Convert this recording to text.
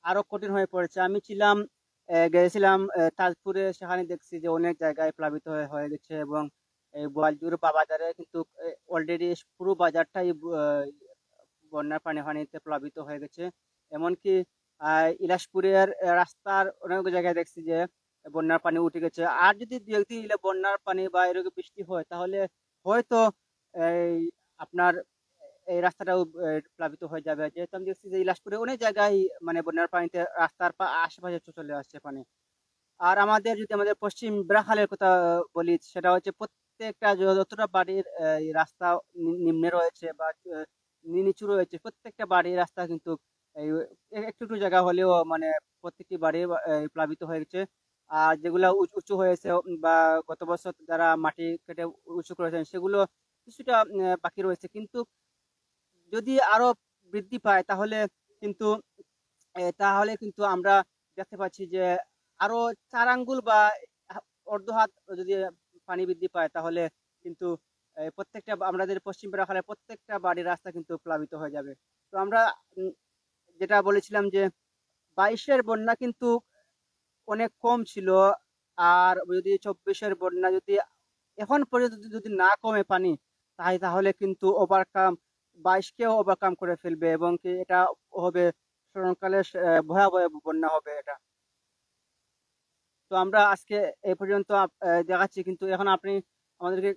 আরো কঠিন হয়ে পড়েছে। আমি ছিলাম গেছিলাম তাজপুরে, সেখানে দেখছি যে অনেক জায়গায় প্লাবিত হয়ে গেছে, এবং এই বোয়ালজুড় বা বাজারে কিন্তু অলরেডি পুরো বাজারটাই বন্যার পানিতে প্লাবিত হয়ে গেছে। এমনকি ইলাসপুরের রাস্তার অনেক জায়গায় দেখছি যে বন্যার পানি উঠে গেছে। আর যদি দু একদিন এলে বন্যার পানি বা এরকম বৃষ্টি হয়, তাহলে হয়তো এই আপনার এই রাস্তাটাও প্লাবিত হয়ে যাবে। যেহেতু আমি দেখছি যে ইলাসপুরে অনেক জায়গায় মানে বন্যার পানিতে রাস্তার আশেপাশে চলে আসছে পানি। আর যদি আমাদের পশ্চিম ব্রাহ্মণের কথা বলি, সেটা হচ্ছে প্রত্যেকটা যতটা বাড়ির এই রাস্তা নিম্নে রয়েছে বা নিচু রয়েছে, প্রত্যেকটা বাড়ির রাস্তা কিন্তু এই একটু একটু জায়গা হলেও মানে প্রত্যেকটি বাড়ি প্লাবিত হয়ে গেছে। আর যেগুলা উঁচু হয়েছে বা গত বছর যারা মাটি কেটে উঁচু করেছেন, সেগুলো কিছুটা বাকি রয়েছে। কিন্তু যদি আরো বৃদ্ধি পায়, কিন্তু তাহলে কিন্তু আমরা দেখতে পাচ্ছি যে আরো ৪ আঙ্গুল বা অর্ধ হাত যদি পানি বৃদ্ধি পায়, তাহলে কিন্তু প্রত্যেকটা আমাদের পশ্চিম বাংলার প্রত্যেকটা বাড়ির রাস্তা কিন্তু প্লাবিত হয়ে যাবে। তো আমরা উম, যেটা বলেছিলাম যে ২২-এর বন্যা কিন্তু অনেক কম ছিল। আর যদি ২৪-এর বন্যা যদি এখন পর্যন্ত যদি না কমে পানি, তাহলে কিন্তু ওভারকাম ২২-কেও ওভারকাম করে ফেলবে, এবং কি এটা হবে স্মরণকালের ভয়াবহ বন্যা হবে এটা। তো আমরা আজকে এই পর্যন্ত দেখাচ্ছি, কিন্তু এখন আপনি আমাদেরকে